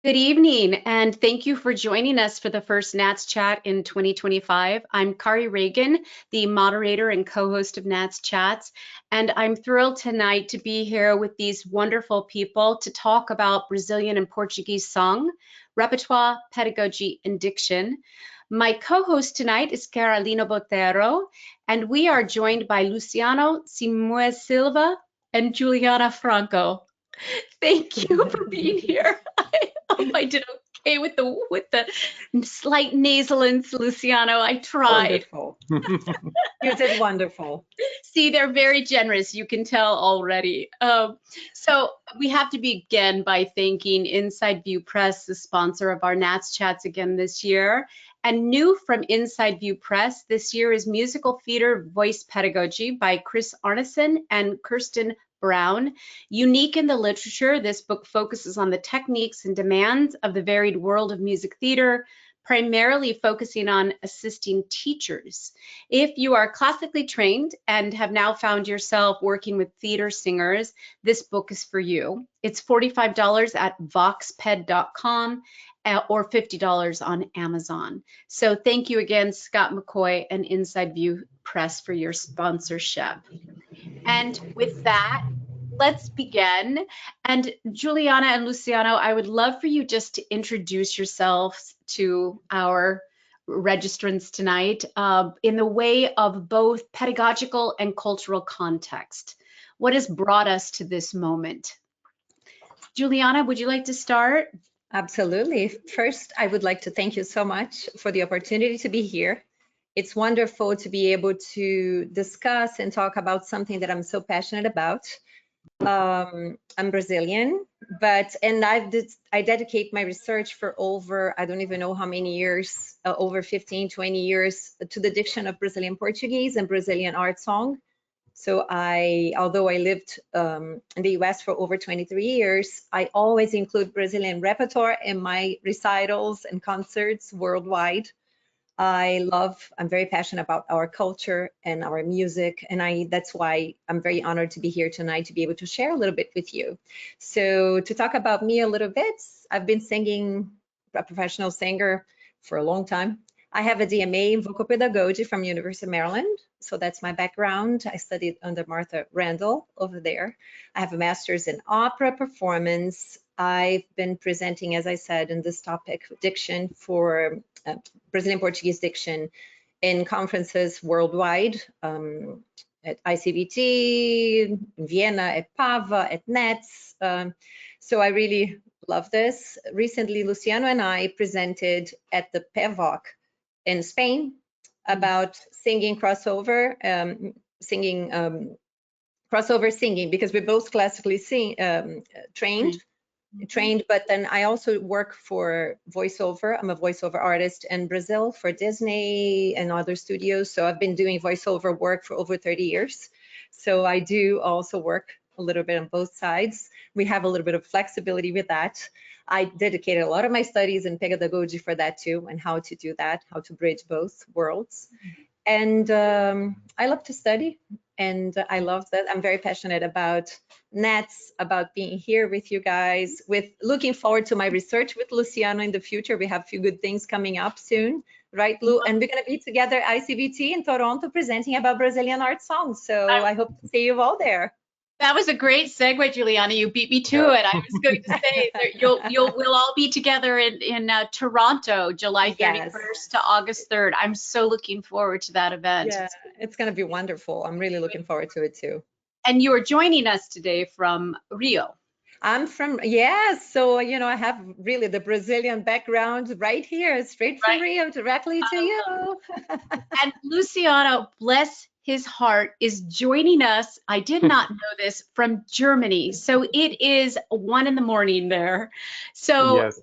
Good evening, and thank you for joining us for the first NATS chat in 2025. I'm Kari Ragan, the moderator and co-host of NATS Chats, and I'm thrilled tonight to be here with these wonderful people to talk about Brazilian and Portuguese song, repertoire, pedagogy, and diction. My co-host tonight is Carolina Botero, and we are joined by Luciano Simões Silva and Juliana Franco. Thank you for being here. I did okay with the slight nasalience, Luciano. I tried. Wonderful. You did wonderful. See, they're very generous. You can tell already. So we have to begin by thanking Inside View Press, the sponsor of our NATS chats again this year. And new from Inside View Press this year is Musical Theater Voice Pedagogy by Chris Arneson and Kirsten Brown. Unique in the literature, this book focuses on the techniques and demands of the varied world of music theater, primarily focusing on assisting teachers. If you are classically trained and have now found yourself working with theater singers, this book is for you. It's $45 at voxped.com or $50 on Amazon. So thank you again, Scott McCoy and Inside View Press for your sponsorship. And with that, let's begin. And Juliana and Luciano, I would love for you just to introduce yourselves to our registrants tonight in the way of both pedagogical and cultural context. What has brought us to this moment? Juliana, would you like to start? Absolutely. First, I would like to thank you so much for the opportunity to be here. It's wonderful to be able to discuss and talk about something that I'm so passionate about. I'm Brazilian, and I dedicate my research for over, I don't even know how many years, over 15, 20 years to the diction of Brazilian Portuguese and Brazilian art song. So although I lived in the US for over 23 years, I always include Brazilian repertoire in my recitals and concerts worldwide. I'm very passionate about our culture and our music, and that's why I'm very honored to be here tonight to be able to share a little bit with you. So to talk about me a little bit, I've been singing, a professional singer for a long time. I have a DMA in vocal pedagogy from University of Maryland, so that's my background. I studied under Martha Randall over there. I have a master's in opera performance. I've been presenting, as I said, in this topic, diction for Brazilian Portuguese diction in conferences worldwide, at ICVT, in Vienna, at 𝗂𝘂𝗀𝘂, at NATS. So I really love this. Recently, Luciano and I presented at the PEVOC in Spain about singing crossover, crossover singing, because we're both classically trained, but then I also work for voiceover. I'm a voiceover artist in Brazil for Disney and other studios. So I've been doing voiceover work for over 30 years. So I do also work a little bit on both sides. We have a little bit of flexibility with that. I dedicated a lot of my studies in pedagogy for that too, and how to do that, how to bridge both worlds. And I love to study, and I love that. I'm very passionate about NATS, about being here with you guys, looking forward to my research with Luciano in the future. We have a few good things coming up soon, right, Lu? And we're going to be together at ICVT in Toronto presenting about Brazilian art songs. So I hope to see you all there. That was a great segue, Juliana. You beat me to it. I was going to say we'll all be together in Toronto, July 31st to August 3rd. I'm so looking forward to that event. Yeah, it's going to be wonderful. I'm really looking forward to it too. And you are joining us today from Rio. I'm from, yes. So, I have really the Brazilian background right here, straight from Rio, directly to you. And Luciano, bless his heart, is joining us. I did not know this, from Germany. So it is 1 a.m. there. So yes.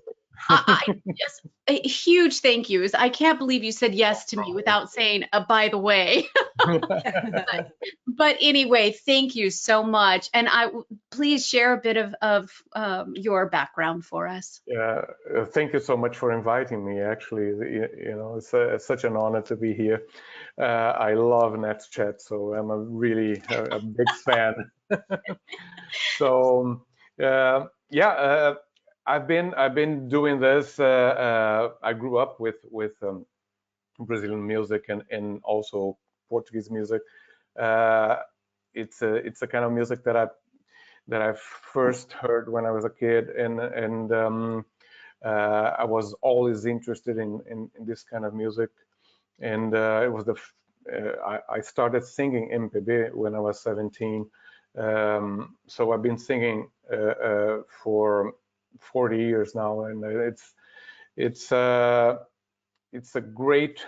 Just a huge thank yous. I can't believe you said yes to me without saying, by the way. but anyway, thank you so much. And please share a bit of your background for us. Yeah, thank you so much for inviting me. Actually, it's such an honor to be here. I love NATS chat, so I'm a big fan. So, I've been doing this. I grew up with Brazilian music and also Portuguese music. It's a kind of music that I first heard when I was a kid, and I was always interested in this kind of music. And it was I started singing MPB when I was 17. So I've been singing for 40 years now, and it's a great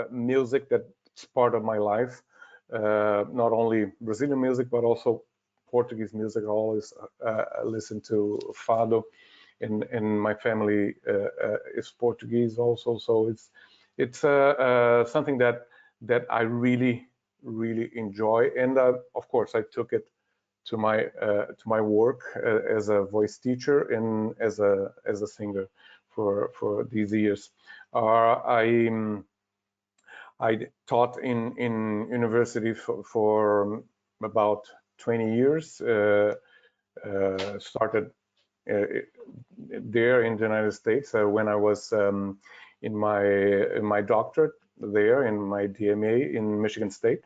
music that's part of my life. Not only Brazilian music, but also Portuguese music. I always listen to fado, and my family is Portuguese also. So it's something that I really enjoy, and of course I took it to my work as a voice teacher and as a singer for these years. I taught in university for about 20 years. Started there in the United States when I was in my doctorate there, in my DMA in Michigan State.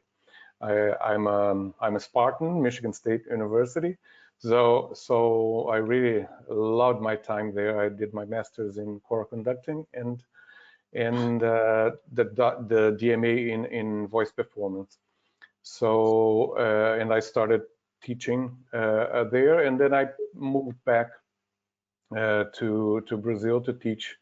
I'm a Spartan, Michigan State University. So I really loved my time there. I did my master's in choral conducting and the DMA in voice performance. So and I started teaching there, and then I moved back to Brazil to teach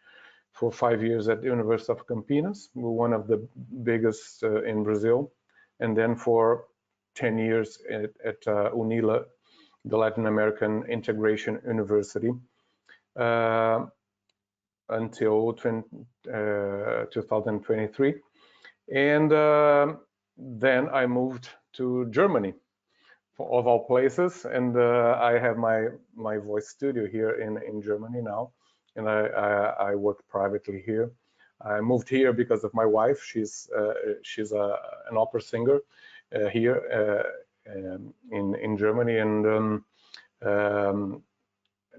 for 5 years at the University of Campinas, one of the biggest in Brazil, and then for 10 years at UNILA, the Latin American Integration University, until 2023. And then I moved to Germany, of all places, and I have my voice studio here in Germany now, and I work privately here. I moved here because of my wife. She's an opera singer here in Germany, and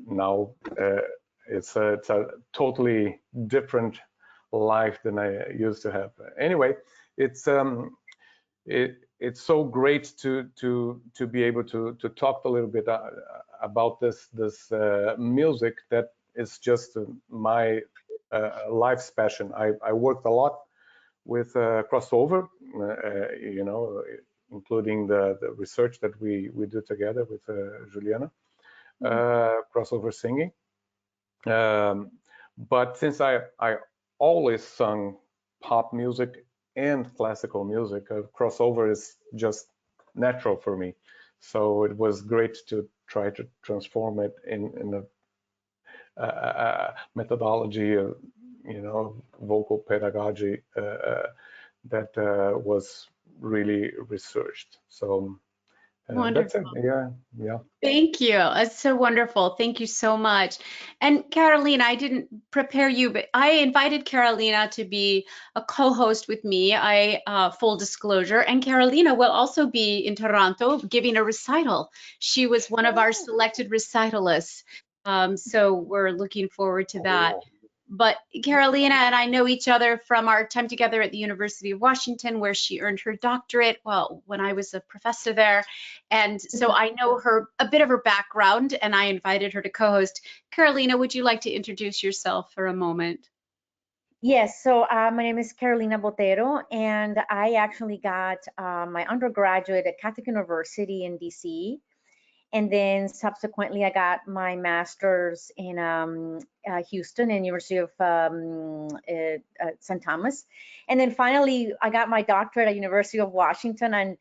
now it's a totally different life than I used to have. Anyway, it's so great to be able to talk a little bit about this music that is just my life's passion. I worked a lot with crossover, you know, including the research that we do together with Juliana, crossover singing. But since I always sung pop music and classical music, crossover is just natural for me. So it was great to try to transform it in a methodology of, you know, vocal pedagogy that was really researched. So that's it. Yeah. Thank you. That's so wonderful. Thank you so much. And Carolina, I didn't prepare you, but I invited Carolina to be a co-host with me. Full disclosure, and Carolina will also be in Toronto giving a recital. She was one of our selected recitalists. So we're looking forward to that. But Carolina and I know each other from our time together at the University of Washington, where she earned her doctorate, well, when I was a professor there. And so I know her, a bit of her background, and I invited her to co-host. Carolina, would you like to introduce yourself for a moment? Yes, so my name is Carolina Botero, and I actually got my undergraduate at Catholic University in DC. And then subsequently, I got my master's in Houston and University of St. Thomas. And then finally, I got my doctorate at University of Washington, and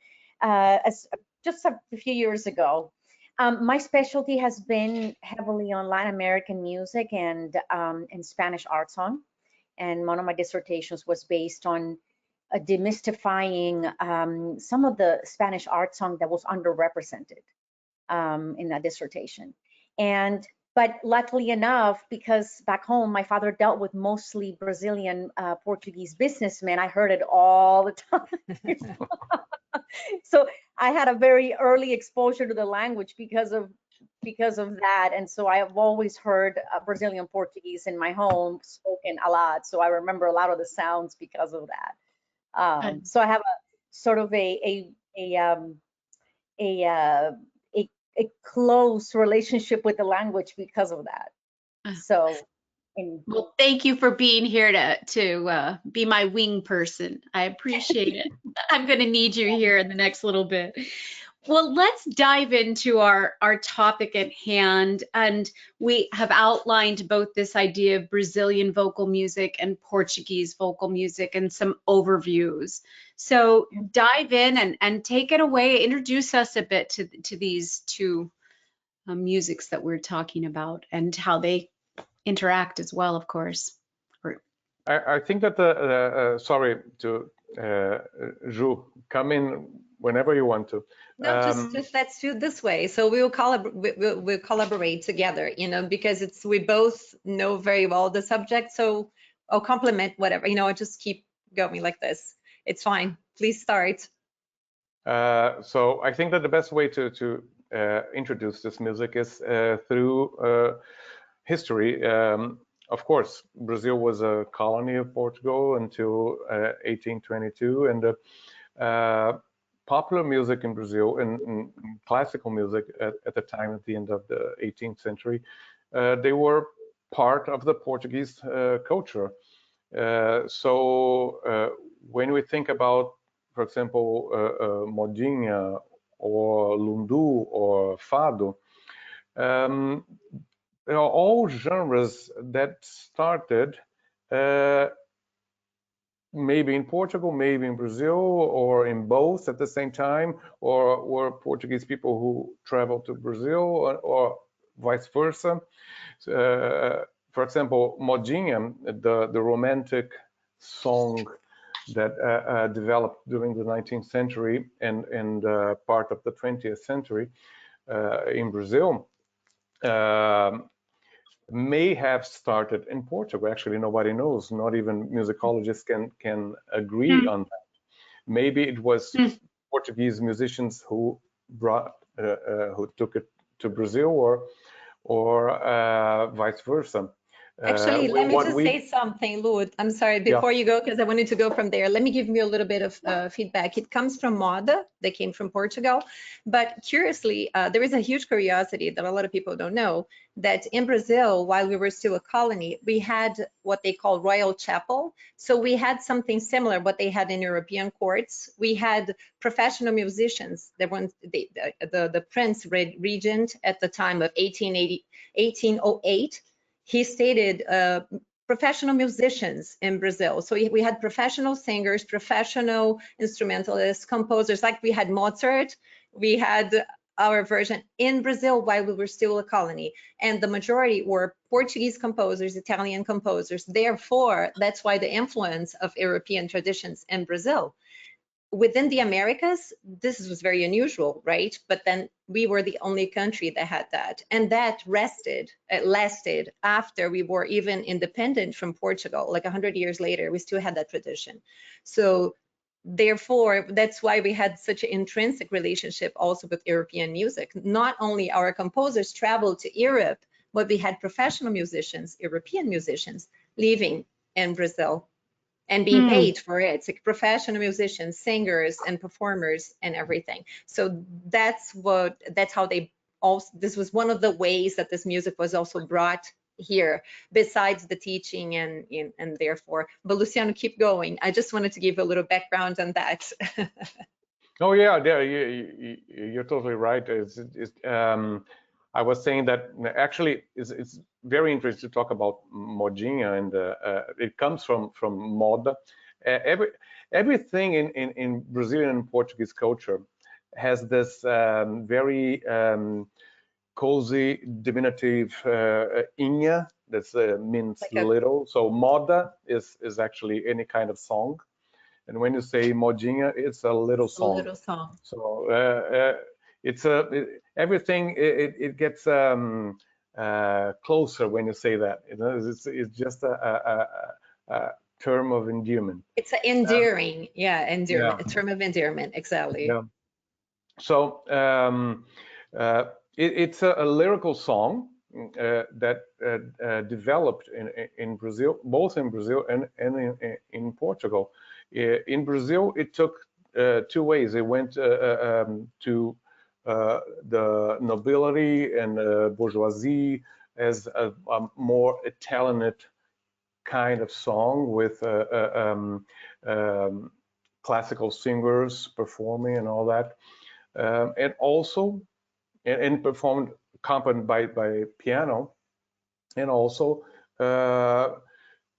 just a few years ago. My specialty has been heavily on Latin American music and Spanish art song. And one of my dissertations was based on demystifying some of the Spanish art song that was underrepresented. In that dissertation. But luckily enough, because back home my father dealt with mostly Brazilian Portuguese businessmen, I heard it all the time. So I had a very early exposure to the language because of because of that. And so I've always heard Brazilian Portuguese in my home spoken a lot. So I remember a lot of the sounds because of that. So I have a sort of a close relationship with the language because of that. So. Well, thank you for being here to be my wing person. I appreciate it. I'm going to need you here in the next little bit. Well, let's dive into our topic at hand. And we have outlined both this idea of Brazilian vocal music and Portuguese vocal music and some overviews. So dive in and take it away. Introduce us a bit to these two musics that we're talking about and how they interact as well, of course. I think that sorry to Ju, come in whenever you want to. No, just let's do it this way. So we'll collaborate together, you know, because we both know very well the subject. So I'll complement whatever, you know, I'll just keep going like this. It's fine. Please start. So I think that the best way to introduce this music is through history. Of course, Brazil was a colony of Portugal until 1822, and popular music in Brazil and classical music at the time, at the end of the 18th century, they were part of the Portuguese culture. So when we think about, for example, modinha or lundu or fado, they are all genres that started maybe in Portugal, maybe in Brazil, or in both at the same time, or were Portuguese people who traveled to Brazil, or vice versa. For example, modinha, the romantic song that developed during the 19th century and part of the 20th century in Brazil, may have started in Portugal. Actually, nobody knows. Not even musicologists can agree on that. Maybe it was Portuguese musicians who who took it to Brazil, or vice versa. Actually, let me just say something, Lud. I'm sorry, before you go, because I wanted to go from there. Let me give you a little bit of feedback. It comes from moda, that came from Portugal. But curiously, there is a huge curiosity that a lot of people don't know, that in Brazil, while we were still a colony, we had what they call royal chapel. So we had something similar, what they had in European courts. We had professional musicians. The Prince Regent at the time of 1808, he stated professional musicians in Brazil. So we had professional singers, professional instrumentalists, composers, like we had Mozart, we had our version in Brazil while we were still a colony. And the majority were Portuguese composers, Italian composers. Therefore, that's why the influence of European traditions in Brazil. Within the Americas, this was very unusual, right? But then we were the only country that had that. And that lasted after we were even independent from Portugal, like 100 years later, we still had that tradition. So therefore, that's why we had such an intrinsic relationship also with European music. Not only our composers traveled to Europe, but we had professional musicians, European musicians, living in Brazil and being paid for it. It's like professional musicians, singers, and performers, and everything. So that's how they also. This was one of the ways that this music was also brought here, besides the teaching and therefore. But Luciano, keep going. I just wanted to give a little background on that. Oh yeah, you're totally right. I was saying that actually it's very interesting to talk about modinha, and it comes from moda. Everything in Brazilian and Portuguese culture has this very cozy diminutive inha that means like little. So moda is actually any kind of song, and when you say modinha, it's a little song. A little song. So it's everything. It gets closer when you say that. You know, it's just a term of endearment. It's an endearing, endearment. A term of endearment, exactly. Yeah. So It's a lyrical song that developed in Brazil, both in Brazil and in Portugal. In Brazil, it took 2 ways. It went to the nobility and bourgeoisie as a more Italianate kind of song with classical singers performing and all that, and also and performed accompanied by piano, and also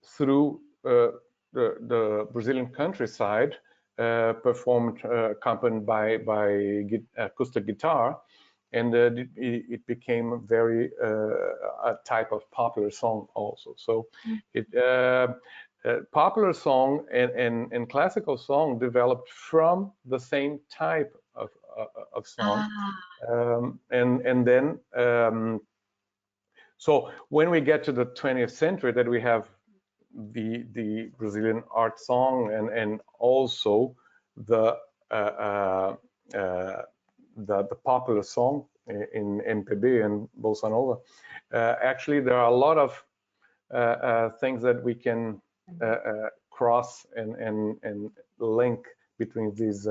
through the Brazilian countryside, performed accompanied by acoustic guitar, and it became a very a type of popular song also. So it popular song and classical song developed from the same type of song. And then so when we get to the 20th century, that we have the Brazilian art song and also the popular song in MPB and bossa nova. Actually, there are a lot of things that we can cross and link between these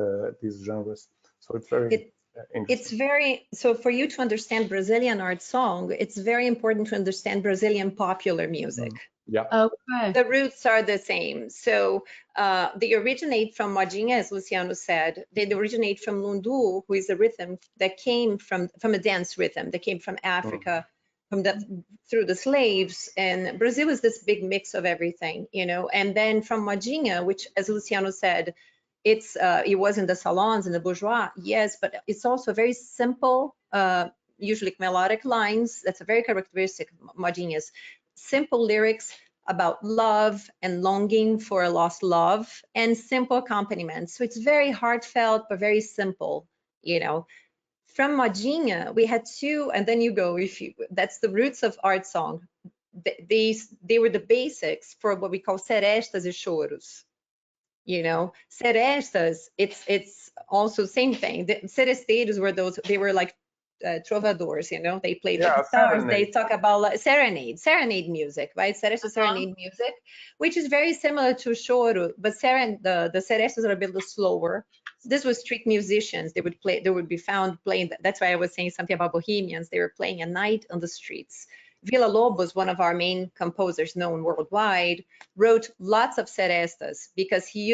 genres. So it's very it's very, so for you to understand Brazilian art song, it's very important to understand Brazilian popular music. Yeah. Okay. The roots are the same. So they originate from modinha, as Luciano said. They originate from lundu, who is a rhythm that came from a dance rhythm that came from Africa, through the slaves. And Brazil is this big mix of everything, you know. And then from modinha, which, as Luciano said, it was in the salons and the bourgeois, yes, but it's also very simple, usually melodic lines. That's a very characteristic of modinhas. Simple lyrics about love and longing for a lost love, and simple accompaniments. So it's very heartfelt, but very simple, you know. From modinha, we had 2, and then you go, that's the roots of art song. They were the basics for what we call serestas e choros. You know, serestas, it's also same thing. The seresteiros were those, they were like trovadores, you know, they played the guitars, they talk about like, serenade music, right? Seresta serenade music, which is very similar to choro, but the serestas are a bit slower. This was street musicians. They would be found playing. That's why I was saying something about Bohemians. They were playing at night on the streets. Villa-Lobos, one of our main composers known worldwide, wrote lots of serestas because he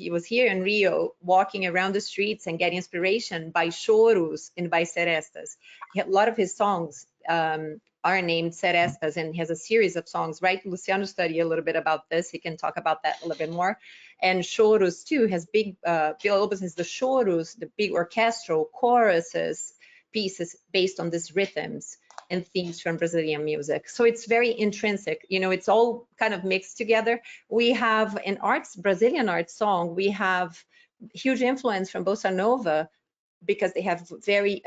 was here in Rio walking around the streets and getting inspiration by choros and by serestas. A lot of his songs are named serestas, and he has a series of songs, right? Luciano studied a little bit about this. He can talk about that a little bit more. And choros too has big, Villa-Lobos has the choros, the big orchestral choruses pieces based on these rhythms and themes from Brazilian music. So it's very intrinsic, you know, it's all kind of mixed together. We have in Brazilian art song, we have huge influence from bossa nova because they have very,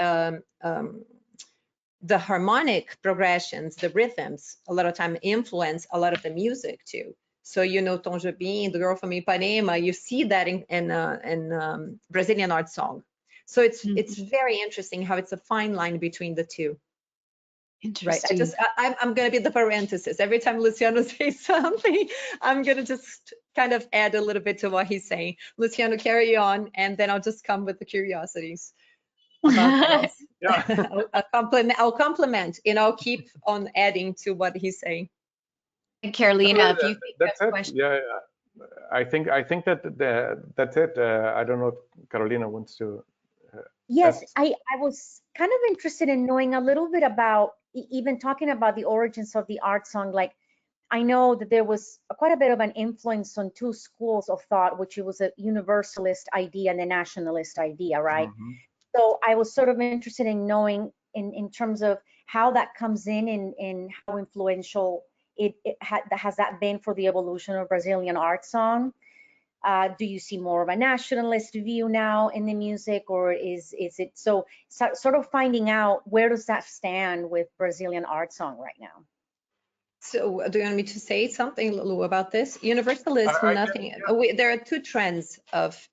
the harmonic progressions, the rhythms, a lot of time influence a lot of the music too. So, you know, Tom Jobim, The Girl from Ipanema, you see that in Brazilian art song. So it's very interesting how it's a fine line between the two. Interesting. Right. I'm going to be the parenthesis. Every time Luciano says something, I'm going to just kind of add a little bit to what he's saying. Luciano, carry on, and then I'll just come with the curiosities. About Yeah. I'll compliment, and I'll keep on adding to what he's saying. Carolina, if you think that's it. question. Yeah, I think that's it. I don't know if Carolina wants to. Yes, I was kind of interested in knowing a little bit about, even talking about the origins of the art song. Like, I know that there was quite a bit of an influence on 2 schools of thought, which was a universalist idea and a nationalist idea, right? So I was sort of interested in knowing in terms of how that comes in how influential has that been for the evolution of Brazilian art song. Do you see more of a nationalist view now in the music, or is it so sort of finding out where does that stand with Brazilian art song right now? So do you want me to say something, Lulu, about this? Universalist, I nothing. There are two trends of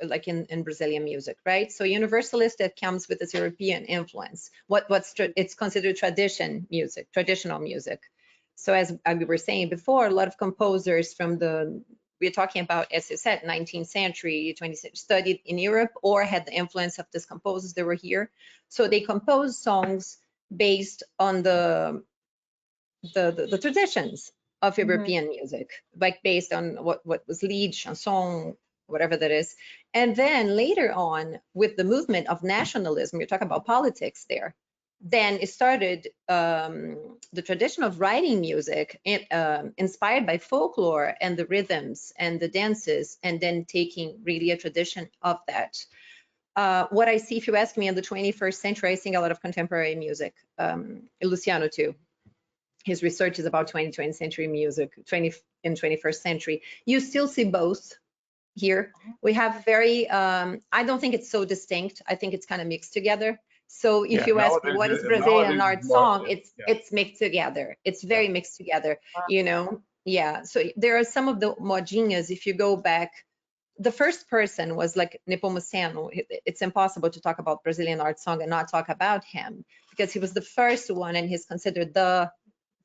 like in Brazilian music, right? So universalist, that comes with this European influence. It's considered traditional music. So as we were saying before, a lot of composers from we're talking about, as you said, 19th century, 20th century, studied in Europe or had the influence of these composers that were here. So they composed songs based on the traditions of European music, like based on what was lied, chanson, whatever that is. And then later on, with the movement of nationalism, you're talking about politics there, then it started the tradition of writing music inspired by folklore and the rhythms and the dances, and then taking really a tradition of that. What I see, if you ask me, in the 21st century, I sing a lot of contemporary music, Luciano too. His research is about 20th century music, in 21st century. You still see both here. We have very, I don't think it's so distinct. I think it's kind of mixed together. So if you ask me what is Brazilian art song, it's mixed together. It's very mixed together, you know? Yeah, so there are some of the modinhas, if you go back, the first person was like 𝗚𝘂𝗀𝘀𝘁𝘀. It's impossible to talk about Brazilian art song and not talk about him, because he was the first one, and he's considered the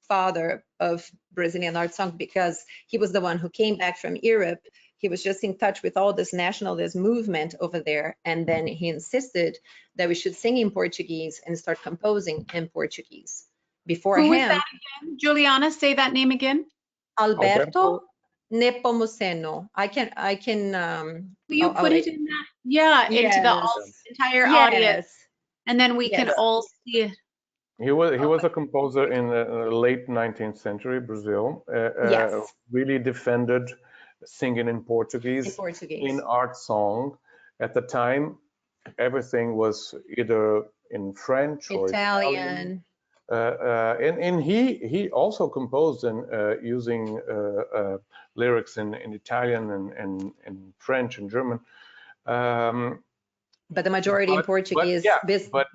father of Brazilian art song, because he was the one who came back from Europe. He was just in touch with all this nationalist movement over there, and then he insisted that we should sing in Portuguese and start composing in Portuguese. Before Who him, is that again? Juliana, say that name again. 𝗚𝘂𝗀𝘀𝘁𝘀. I can Will you put it in that? Yeah, into the entire audience, and then we can all see it. He was a composer in the late 19th century Brazil. Really defended singing in Portuguese, in art song. At the time, everything was either in French or Italian. And he also composed in using lyrics in Italian and French and German. But the majority in Portuguese,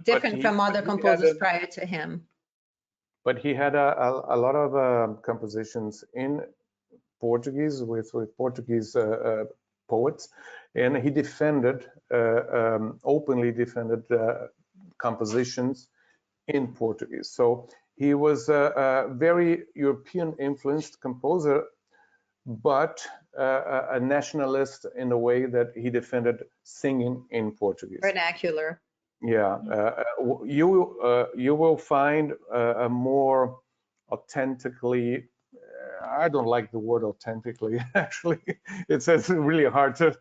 different from other composers prior to him. But he had a lot of compositions in Portuguese with Portuguese poets, and he defended, openly defended compositions in Portuguese. So he was a very European influenced composer, but a nationalist in the way that he defended singing in Portuguese. Vernacular. Yeah, you will find a more authentically, I don't like the word authentically, actually. It's really hard to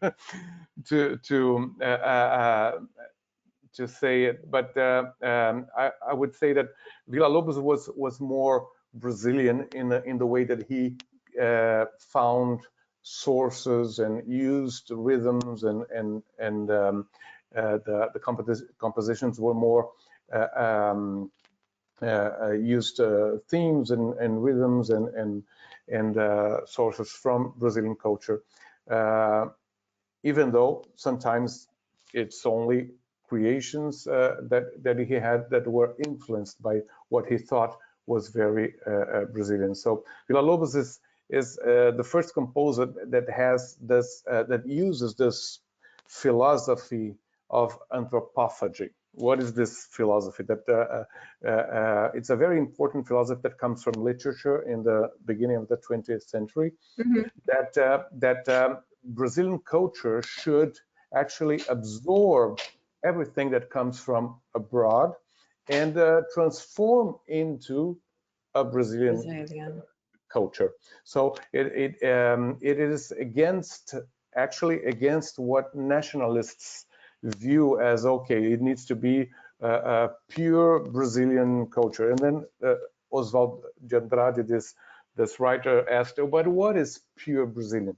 say it, but I would say that Villa-Lobos was more Brazilian in the way that he found sources and used rhythms, and the compositions were more used themes and rhythms and sources from Brazilian culture, even though sometimes it's only creations that he had that were influenced by what he thought was very Brazilian. So Villa-Lobos is the first composer that has this that uses this philosophy of anthropophagy. What is this philosophy? That it's a very important philosophy that comes from literature in the beginning of the 20th century. That Brazilian culture should actually absorb everything that comes from abroad and transform into a Brazilian culture. So it is actually against what nationalists view as, okay, it needs to be a pure Brazilian culture. And then Oswald de Andrade, this writer, asked, oh, but what is pure Brazilian?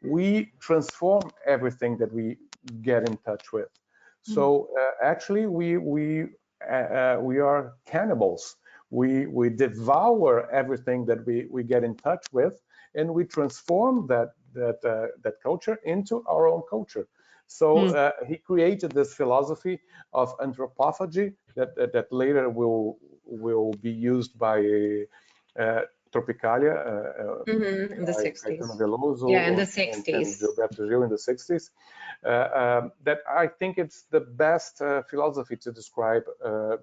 We transform everything that we get in touch with. So actually, we are cannibals. We devour everything that we get in touch with, and we transform that culture into our own culture. So he created this philosophy of anthropophagy that later will be used by 𝗚𝘂𝗀𝘁𝘀 in the by 60s. Caetano Veloso Yeah, in the and 60s. Gilberto Gil in the 60s. That I think it's the best philosophy to describe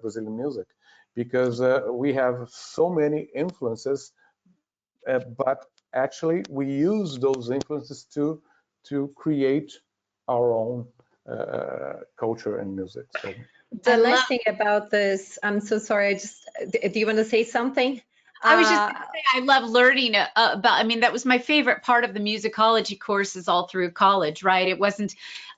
Brazilian music, because we have so many influences, but actually we use those influences to create our own culture and music. So the nice thing about this, I'm so sorry, do you want to say something? I was just going to say, I love learning about, I mean, that was my favorite part of the musicology courses all through college, right? It wasn't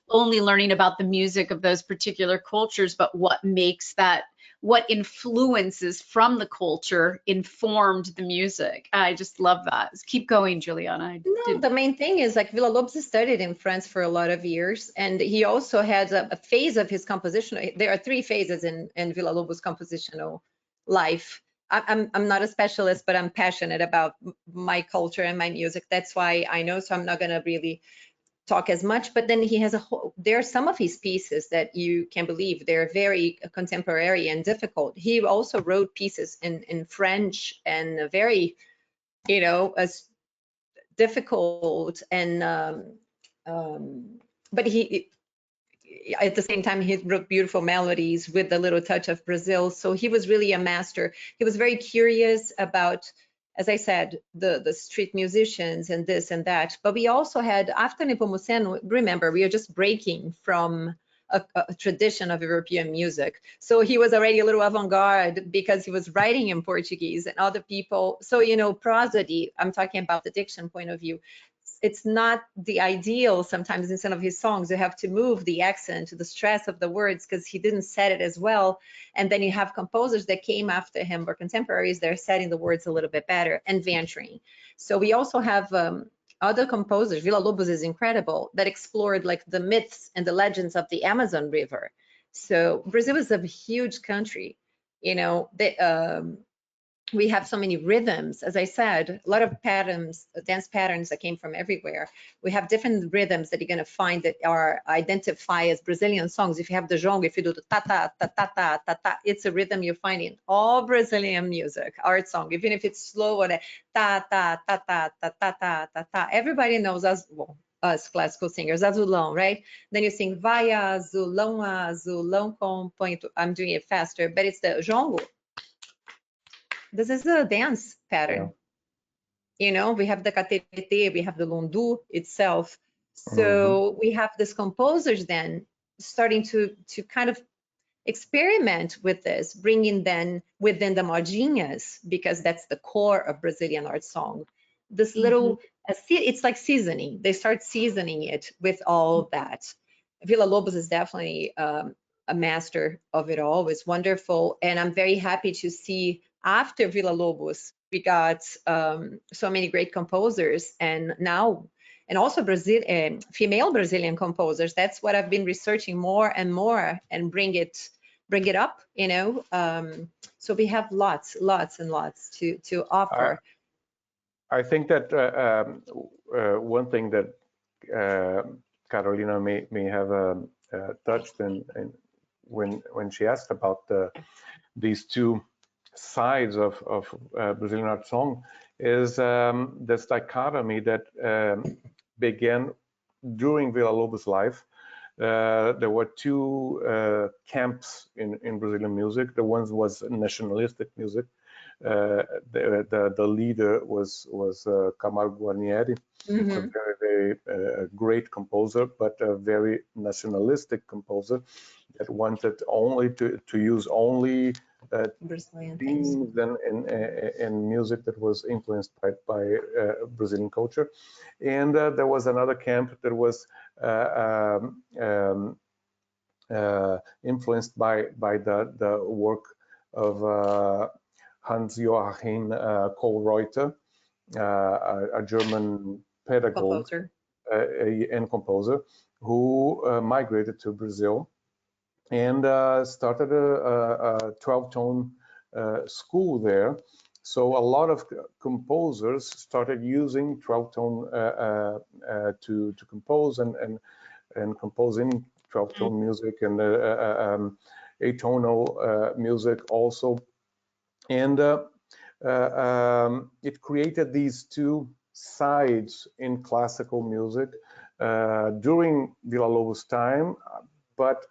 only learning about the music of those particular cultures, but what makes that, what influences from the culture informed the music. I just love that. Keep going, Juliana. No, the main thing is like Villa-Lobos studied in France for a lot of years, and he also had a phase of his composition. There are 3 phases in Villa-Lobos' compositional life. I'm not a specialist, but I'm passionate about my culture and my music. That's why I know, so I'm not going to really talk as much. But then he has a whole, there are some of his pieces that you can believe they're very contemporary and difficult. He also wrote pieces in French and very, you know, as difficult and but he at the same time he wrote beautiful melodies with a little touch of Brazil. So he was really a master. He was very curious about, as I said, the street musicians and this and that. But we also had, after Nepomuceno, remember, we are just breaking from a tradition of European music. So he was already a little avant-garde because he was writing in Portuguese and other people. So, you know, prosody, I'm talking about the diction point of view. It's not the ideal sometimes in some of his songs. You have to move the accent, the stress of the words, because he didn't set it as well. And then you have composers that came after him or contemporaries, they're setting the words a little bit better and venturing. So we also have other composers, Villa-Lobos is incredible, that explored like the myths and the legends of the Amazon River. So Brazil is a huge country, you know, we have so many rhythms, as I said, a lot of patterns, dance patterns that came from everywhere. We have different rhythms that you're going to find that are identified as Brazilian songs. If you have the jongo, if you do the ta-ta, ta-ta-ta, ta-ta, it's a rhythm you find in all Brazilian music, art song, even if it's slow or ta-ta, ta-ta, ta-ta, ta-ta. Everybody knows us, well, us classical singers, azulão, right? Then you sing vai azulão, azulão com ponto. I'm doing it faster, but it's the jongo. This is a dance pattern. Yeah. You know, we have the caterete, we have the lundu itself. So we have these composers then starting to kind of experiment with this, bringing then within the modinhas, because that's the core of Brazilian art song. This little, it's like seasoning. They start seasoning it with all that. Villa-Lobos is definitely a master of it all. It's wonderful. And I'm very happy to see after Villa-Lobos, we got so many great composers, and now, and also female Brazilian composers. That's what I've been researching more and more, and bring it up, you know. So we have lots and lots to offer. I think that one thing that Carolina may have touched in when she asked about these 2 sides of Brazilian art song is this dichotomy that began during Villa-Lobos' life. There were 2 camps in Brazilian music. The one was nationalistic music. The leader was Camargo Guarnieri, a very great composer, but a very nationalistic composer that wanted only to use only Brazilian themes and music that was influenced by Brazilian culture. And there was another camp that was influenced by the work of 𝗵𝘂𝗀𝘁𝘀𝘁, a German pedagogue and composer who migrated to Brazil and started a 12-tone school there. So a lot of composers started using 12-tone to compose and composing 12-tone music and atonal music also. And it created these two sides in classical music during Villa-Lobos' time, but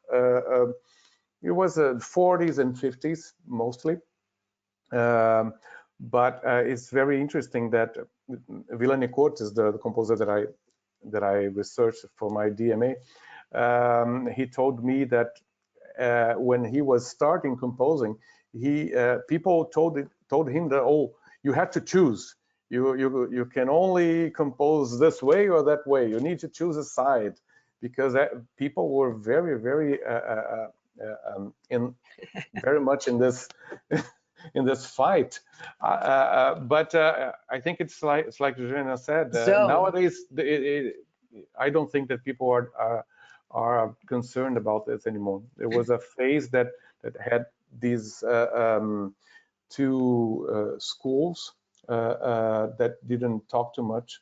it was the 40s and 50s mostly. But it's very interesting that 𝗚𝘂𝗀𝘀𝘁𝘀 is the composer that I researched for my DMA. He told me that when he was starting composing, people told him that, oh, you have to choose. You can only compose this way or that way. You need to choose a side, because people were very very much in this in this fight. But I think it's like Juliana said. Nowadays, I don't think that people are concerned about this anymore. There was a phase that had these two schools that didn't talk too much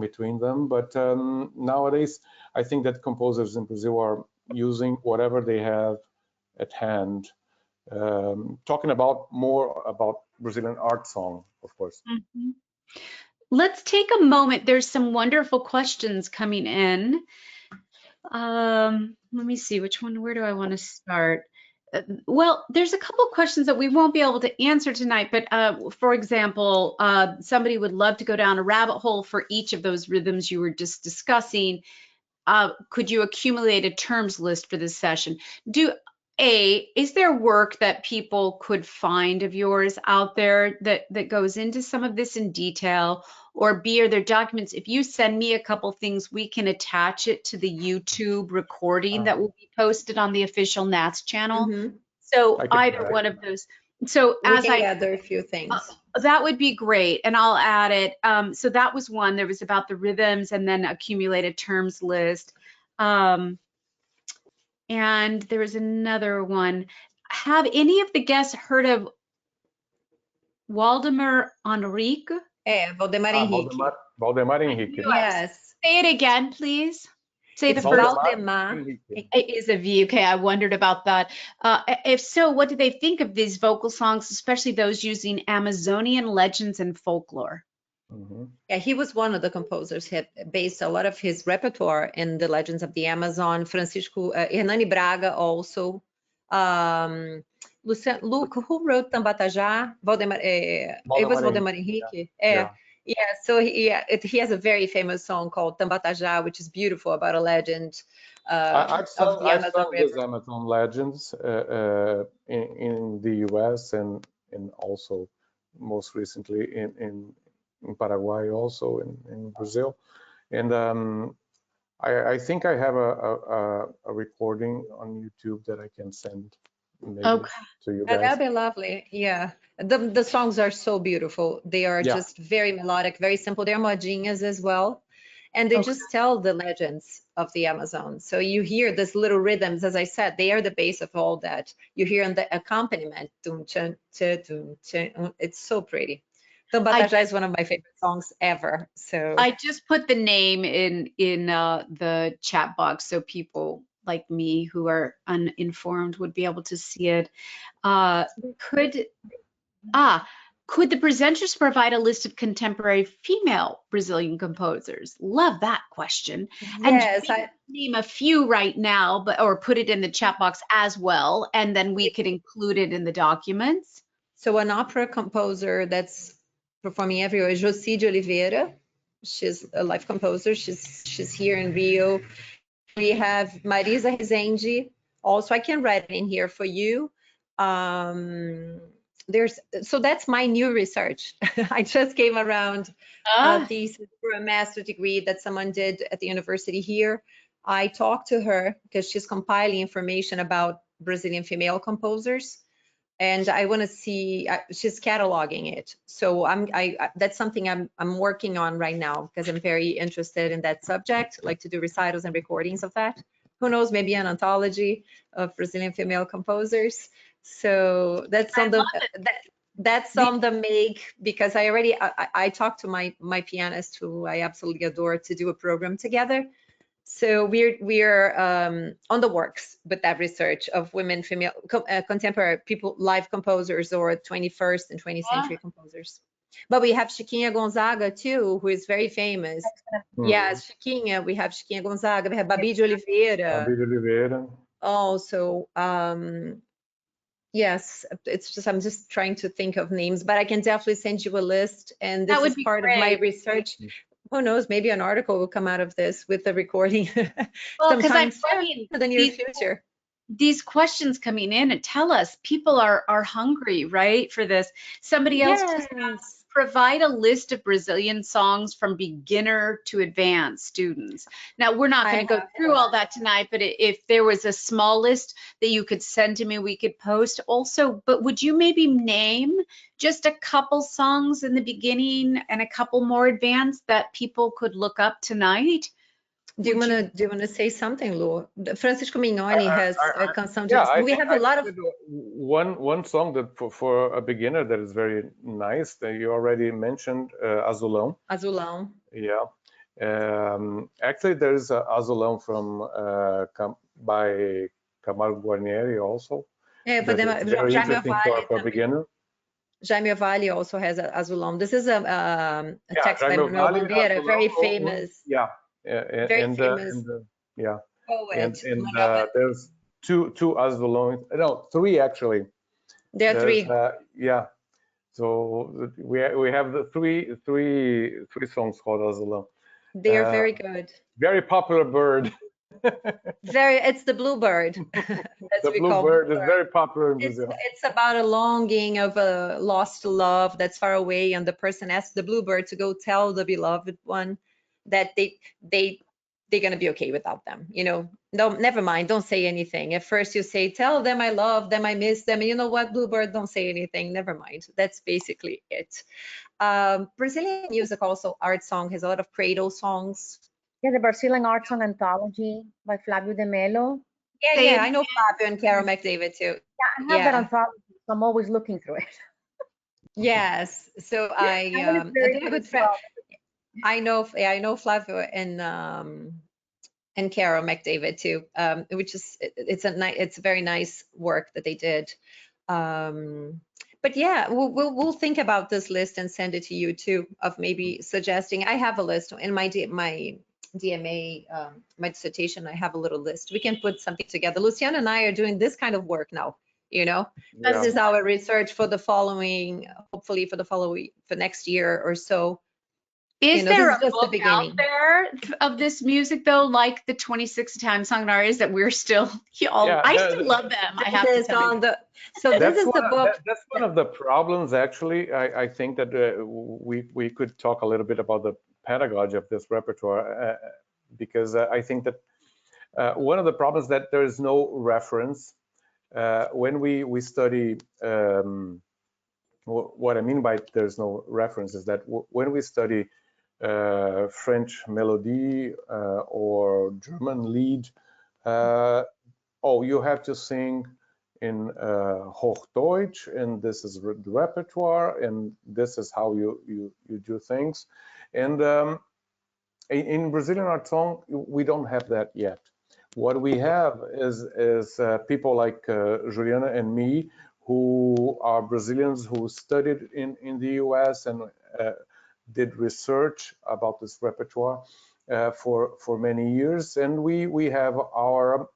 between them. But nowadays, I think that composers in Brazil are using whatever they have at hand. Talking more about Brazilian art song, of course. Mm-hmm. Let's take a moment. There's some wonderful questions coming in. Let me see where do I want to start? Well, there's a couple questions that we won't be able to answer tonight, but for example, somebody would love to go down a rabbit hole for each of those rhythms you were just discussing. Could you accumulate a terms list for this session? Is there work that people could find of yours out there that goes into some of this in detail? Or B, are there documents? If you send me a couple things, we can attach it to the YouTube recording that will be posted on the official NATS channel. Mm-hmm. So either one of those. So we can gather a few things. That would be great, and I'll add it. So that was one. There was about the rhythms, and then accumulated terms list. And there was another one. Have any of the guests heard of Waldemar Henrique? Waldemar Henrique. Waldemar Henrique. Yes. Say it again, please. Say it's the first. Waldemar. It is a V. Okay, I wondered about that. If so, what do they think of these vocal songs, especially those using Amazonian legends and folklore? Mm-hmm. Yeah, he was one of the composers. He had based a lot of his repertoire in the legends of the Amazon. Hernani Braga also. Luke, who wrote 𝗚𝘂𝗀𝘀𝘁𝘀? It was Waldemar Henrique. Yeah. So he has a very famous song called 𝗚𝘂𝗀𝘀𝘁𝘀, which is beautiful, about a legend I've of the Amazon River. These Amazon legends in the US and also most recently in Paraguay, also in Brazil. And I think I have a recording on YouTube that I can send to you guys. That'd be lovely. Yeah, the songs are so beautiful. They are just very melodic, very simple. They're modinhas as well, and they just tell the legends of the Amazon. So you hear these little rhythms, as I said, they are the base of all that. You hear in the accompaniment. It's so pretty. 𝗚𝘂𝗀𝘀𝘁𝘀 is one of my favorite songs ever. So I just put the name in the chat box so people like me who are uninformed would be able to see it. Could the presenters provide a list of contemporary female Brazilian composers? Love that question. Yes, and name a few right now, or put it in the chat box as well, and then we could include it in the documents. So an opera composer that's performing everywhere is 𝗚𝘂𝗀𝘀𝘁𝘀. She's a live composer. She's here in Rio. We have Marisa Rezende. Also, I can write it in here for you. So that's my new research. I just came around a thesis for a master's degree that someone did at the university here. I talked to her because she's compiling information about Brazilian female composers. And I want to see, she's cataloging it. So that's something I'm working on right now because I'm very interested in that subject, like to do recitals and recordings of that. Who knows, maybe an anthology of Brazilian female composers. So that's on the make, because I talked to my pianist, who I absolutely adore, to do a program together. So we're on the works with that research of women, female, contemporary people, live composers or 21st and 20th century composers. But we have 𝗚𝘂𝗲𝘀𝘁𝘀 too, who is very famous. Yes, 𝗚𝘂𝗲𝘀. We have 𝗚𝘂𝗲𝘀𝘁𝘀. We have Babi de Oliveira. Babi de Oliveira. Also, yes, it's just I'm just trying to think of names, but I can definitely send you a list. And this is part of my research. Who knows? Maybe an article will come out of this with the recording. Well, because I'm for the near future. These questions coming in and tell us people are hungry, right, for this. Somebody else provide a list of Brazilian songs from beginner to advanced students. Now, we're not going to go through all that tonight, but if there was a small list that you could send to me, we could post also. But would you maybe name just a couple songs in the beginning and a couple more advanced that people could look up tonight? Do you want to say something, Lu? Francisco Mignoni has a canção. We have a lot of one song that for a beginner that is very nice that you already mentioned, Azulão. Azulão. Yeah. Actually, there is Azulão from by Camargo Guarnieri also. Yeah, but then very interesting for a beginner. Jaime Valley also has Azulão. This is a text by Manuel Bandeira, very famous. Yeah. Very famous. And there's two Azulões. No, three actually. There are three. Yeah. So we have the three songs called Azulão. They are very good. Very popular bird. It's the bluebird. The bluebird is very popular in Brazil. It's about a longing of a lost love that's far away, and the person asks the bluebird to go tell the beloved one that they're gonna be okay without them. You know, no, never mind. Don't say anything. At first you say, tell them I love them, I miss them. And you know what, bluebird, don't say anything. Never mind. That's basically it. Brazilian music also, art song, has a lot of cradle songs. Yeah, the Brazilian art song anthology by Flávio de Mello. Yeah, I know Flávio and 𝗂𝘁𝗀𝘁𝘀 too. Yeah, I have that anthology, so I'm always looking through it. Yes, so I have a good friend. I know Flávio and 𝗂𝘂𝗁𝘁𝗀𝘁 too, which is it's a very nice work that they did. But yeah, we'll think about this list and send it to you too, of maybe suggesting. I have a list in my DMA, my dissertation. I have a little list. We can put something together. Luciano and I are doing this kind of work now. You know, this is our research for the following, hopefully for next year or so. Is there a book out there of this music though, like the 26 Time Song Arias that we're still, I still love them. I have to tell you. So this is the book. That's one of the problems, actually. I think that we could talk a little bit about the pedagogy of this repertoire, because I think that one of the problems that there is no reference when we study. What I mean by there's no reference is that when we study French melody or German lied, you have to sing in Hochdeutsch, and this is the repertoire, and this is how you do things. And in Brazilian art song, we don't have that yet. What we have is people like Juliana and me, who are Brazilians who studied in the US and did research about this repertoire for many years, and we have our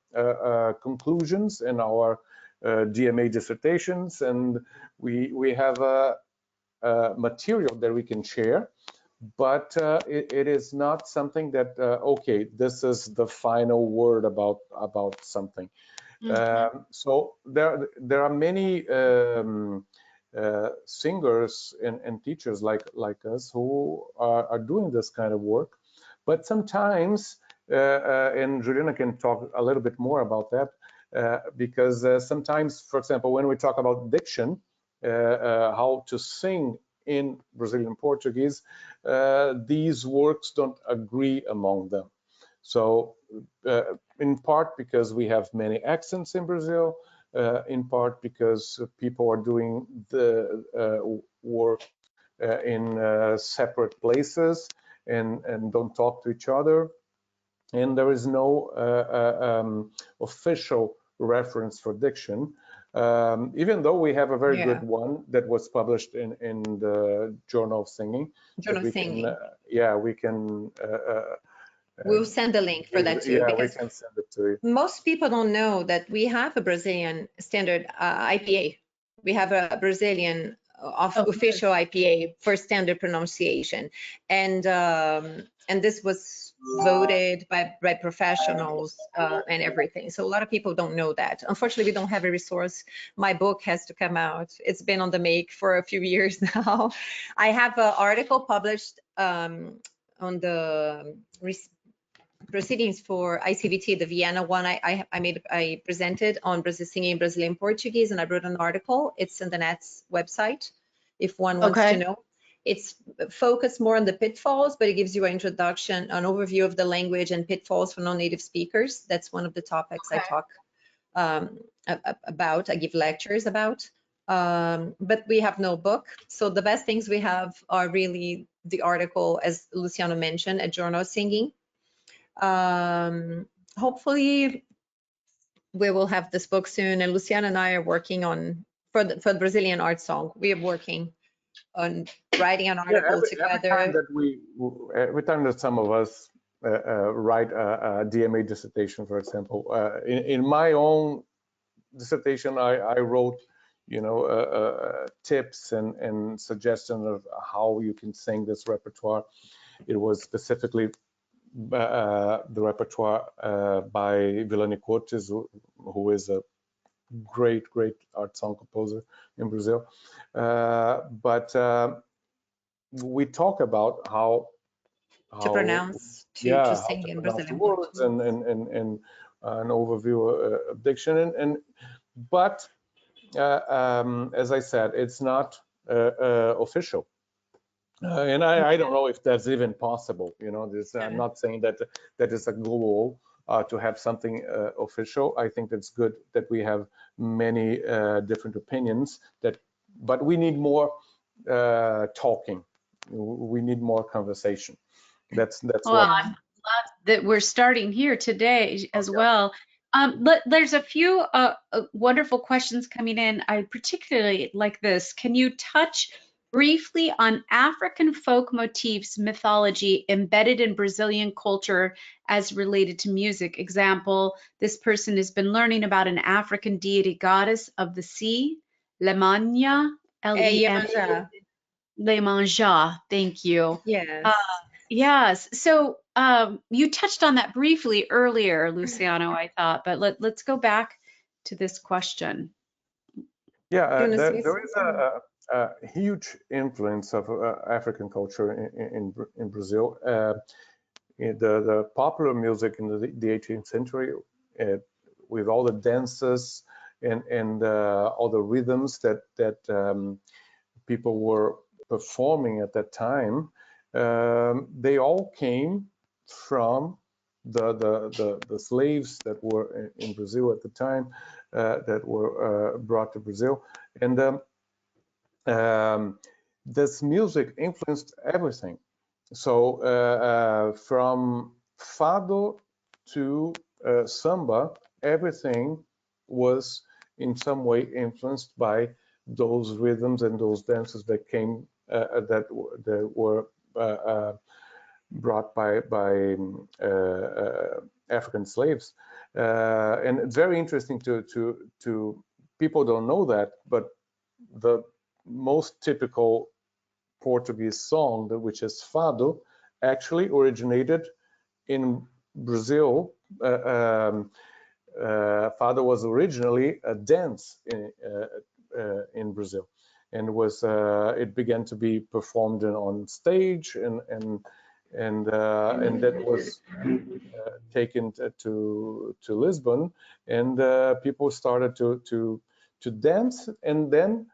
conclusions and our DMA dissertations, and we have a material that we can share, but it is not something that okay, this is the final word about something. So there are many singers and teachers like us who are doing this kind of work, but sometimes and Juliana can talk a little bit more about that, because sometimes, for example, when we talk about diction, how to sing in Brazilian Portuguese, these works don't agree among them. So in part because we have many accents in Brazil, in part because people are doing the work in separate places and don't talk to each other. and there is no official reference for diction, even though we have a very good one that was published in the Journal of Singing. Journal of Singing. We can. We'll send the link for that too. Yeah, we can send it to you. Most people don't know that we have a Brazilian standard IPA. We have a Brazilian official IPA for standard pronunciation, and this was voted by professionals and everything. So a lot of people don't know that. Unfortunately, we don't have a resource. My book has to come out. It's been on the make for a few years now. I have an article published on the proceedings for ICVT, the Vienna one. I presented on singing in Brazilian Portuguese, and I wrote an article. It's in the NATS website if one wants to know. It's focused more on the pitfalls, but it gives you an introduction, an overview of the language and pitfalls for non-native speakers. That's one of the topics I talk about. I give lectures about, but we have no book. So the best things we have are really the article, as Luciano mentioned, at Journal of Singing. Hopefully we will have this book soon, and Luciano and I are working on for the Brazilian art song. We are working on writing an article together. Every time that some of us write a DMA dissertation, for example, in my own dissertation, I wrote, tips and suggestions of how you can sing this repertoire. It was specifically the repertoire by 𝗚𝘂𝗀𝘀𝘁𝘀, who is a great art song composer in Brazil. But we talk about how to pronounce, to sing in Brazilian words and an overview of diction. But as I said, it's not official. And I don't know if that's even possible. I'm not saying that is a goal to have something official. I think it's good that we have many different opinions. But we need more talking. We need more conversation. That's well, I'm glad that we're starting here today as well. There's a few wonderful questions coming in. I particularly like this. Can you touch briefly on African folk motifs mythology embedded in Brazilian culture as related to music? Example, this person has been learning about an African deity goddess of the sea, 𝗏𝘂𝗂𝗏, 𝗏𝘂𝗏𝗏. Thank you. Yes. Yes. So you touched on that briefly earlier, Luciano, I thought, but let's go back to this question. Yeah, there is a huge influence of African culture in Brazil. The popular music in the 18th century, with all the dances and all the rhythms that people were performing at that time, they all came from the slaves that were in Brazil at the time, that were brought to Brazil. And this music influenced everything. So from fado to samba, everything was in some way influenced by those rhythms and those dances that came that were brought by African slaves. And it's very interesting to people don't know that, but the most typical Portuguese song, which is fado, actually originated in Brazil. Fado was originally a dance in Brazil, and it began to be performed on stage, and that was taken to Lisbon, and people started to dance, and then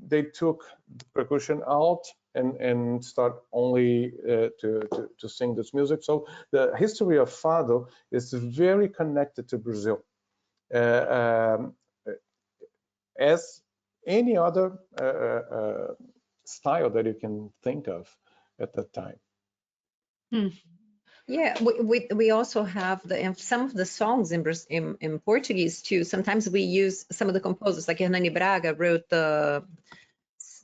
they took the percussion out and start only to sing this music. So the history of fado is very connected to Brazil, as any other style that you can think of at that time. Yeah, we also have some of the songs in Portuguese too. Sometimes we use some of the composers, like Hernani Braga wrote the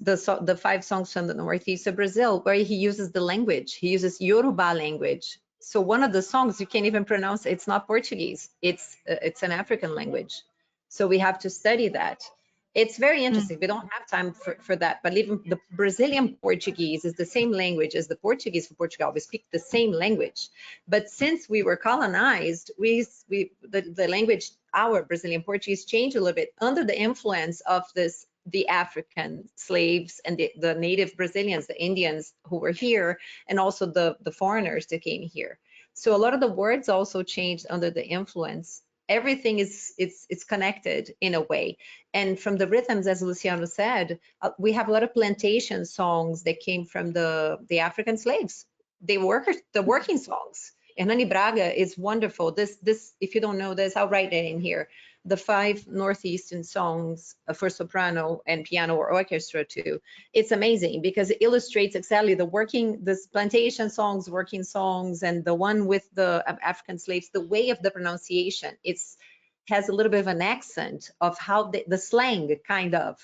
5 songs from the northeast of Brazil, where he uses the language. He uses Yoruba language. So one of the songs you can't even pronounce. It's not Portuguese. It's an African language. So we have to study that. It's very interesting. We don't have time for that. But even the Brazilian Portuguese is the same language as the Portuguese for Portugal. We speak the same language. But since we were colonized, the language, our Brazilian Portuguese, changed a little bit under the influence of the African slaves and the native Brazilians, the Indians who were here, and also the foreigners that came here. So a lot of the words also changed under the influence. Everything it's connected in a way. And from the rhythms, as Luciano said, we have a lot of plantation songs that came from the African slaves. The working songs. Hernani Braga is wonderful. This, if you don't know this, I'll write it in here. The 5 Northeastern songs for soprano and piano or orchestra too. It's amazing because it illustrates exactly this plantation songs, working songs, and the one with the African slaves, the way of the pronunciation. Has a little bit of an accent of how the slang kind of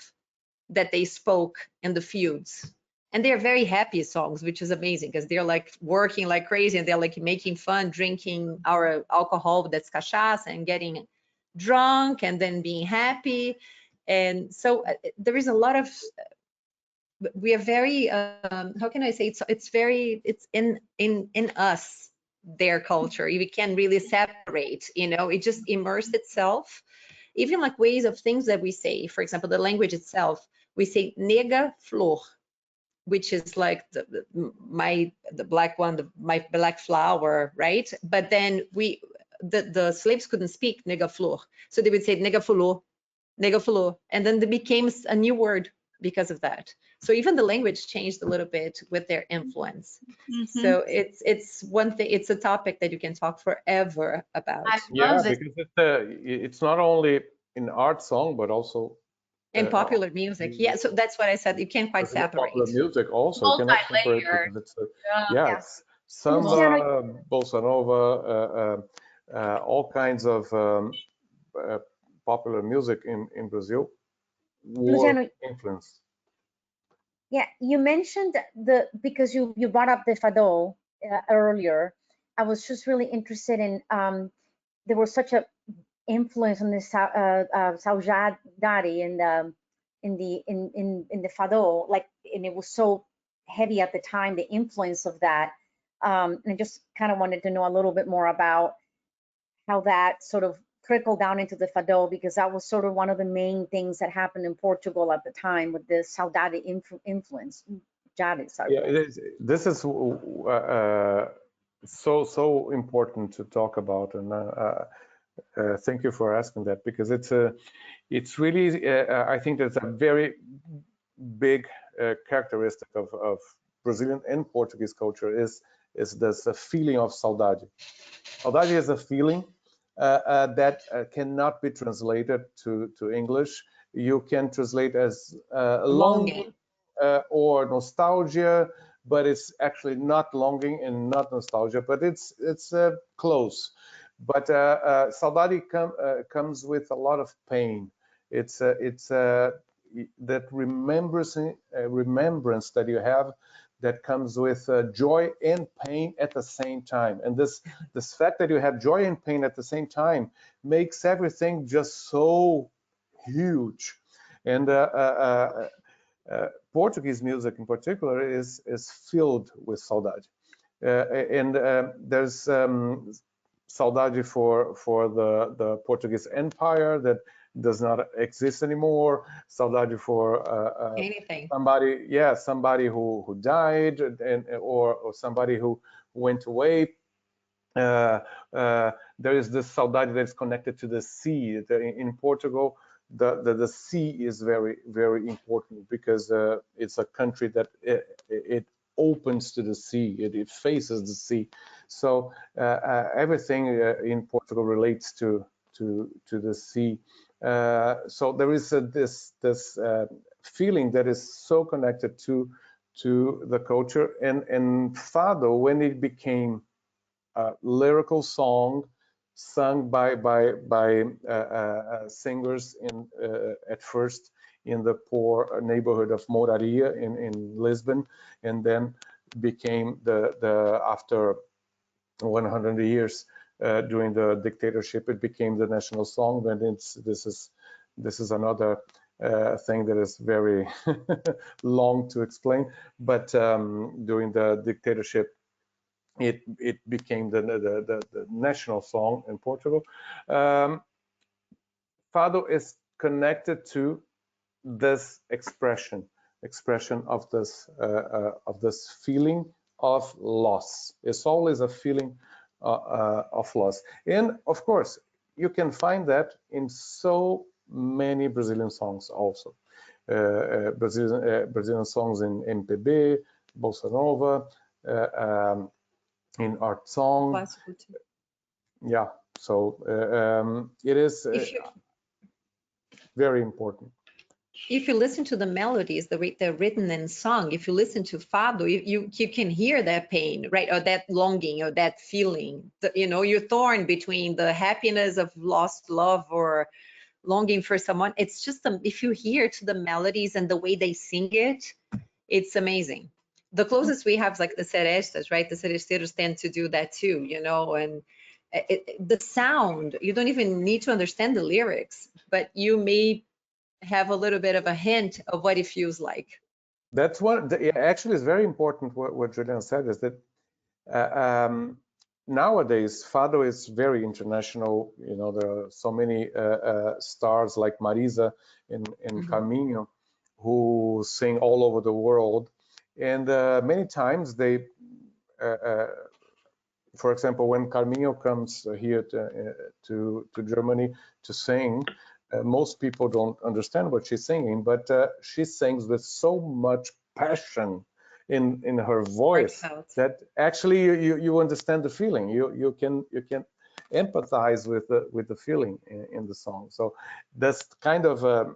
that they spoke in the fields. And they're very happy songs, which is amazing because they're like working like crazy and they're like making fun, drinking our alcohol that's cachaça and getting drunk and then being happy. And so there is a lot of, we are very, how can I say, it's in us, their culture. We can really separate, it just immersed itself. Even like ways of things that we say, for example, the language itself, we say nega flor, which is like the black one, my black flower, right? But then the slaves couldn't speak nega flor, so they would say nega fulô, and then it became a new word because of that. So even the language changed a little bit with their influence. So it's one thing. It's a topic that you can talk forever about. Yeah, because it's not only in art song, but also in popular music. Yeah, so that's what I said. You can't quite separate. Popular music also, you cannot separate because it's it's samba, bossa nova, all kinds of popular music in Brazil were influenced. Yeah, you mentioned because you brought up the fado earlier. I was just really interested in there was such a influence on the saudade in the fado, like, and it was so heavy at the time, the influence of that. And I just kind of wanted to know a little bit more about how that sort of trickled down into the fado, because that was sort of one of the main things that happened in Portugal at the time with the saudade influence. Jade, sorry. Yeah, this is so important to talk about, and thank you for asking that, because it's really I think that's a very big characteristic of Brazilian and Portuguese culture is this feeling of saudade. Saudade is a feeling that cannot be translated to English. You can translate as longing or nostalgia, but it's actually not longing and not nostalgia, but it's close. But saudade comes with a lot of pain. It's that remembrance that you have that comes with joy and pain at the same time. And this fact that you have joy and pain at the same time makes everything just so huge. And Portuguese music in particular is filled with saudade. And there's saudade for the Portuguese Empire that does not exist anymore. Saudade for somebody who died, or somebody who went away. There is this saudade that is connected to the sea. In Portugal, the sea is very, very important, because it's a country that it opens to the sea. It faces the sea. So everything in Portugal relates to the sea. So there is this feeling that is so connected to the culture, and fado, when it became lyrical song sung by singers in at first in the poor neighborhood of Moraria in Lisbon, and then became the after 100 years during the dictatorship, it became the national song. And this is another thing that is very long to explain. But during the dictatorship, it became the national song in Portugal. Fado is connected to this expression of this feeling of loss. It's always a feeling of loss, and of course you can find that in so many Brazilian songs also. Brazilian songs in MPB, bossa nova, in art song. Yeah, so it is very important. If you listen to the melodies, they're written and sung. If you listen to fado, you can hear that pain, right? Or that longing, or that feeling. You know, you're torn between the happiness of lost love or longing for someone. It's just if you hear to the melodies and the way they sing it, it's amazing. The closest we have is like the serestas, right? The seresteiros tend to do that too, you know, and the sound, you don't even need to understand the lyrics, but you may have a little bit of a hint of what it feels like. That's what actually is very important. What Juliana said is that nowadays fado is very international. You know, there are so many stars like Marisa and Carminho who sing all over the world, and many times they, for example, when Carminho comes here to Germany to sing, most people don't understand what she's singing, but she sings with so much passion in her voice that actually you understand the feeling. You can empathize with the feeling in the song. So this kind of a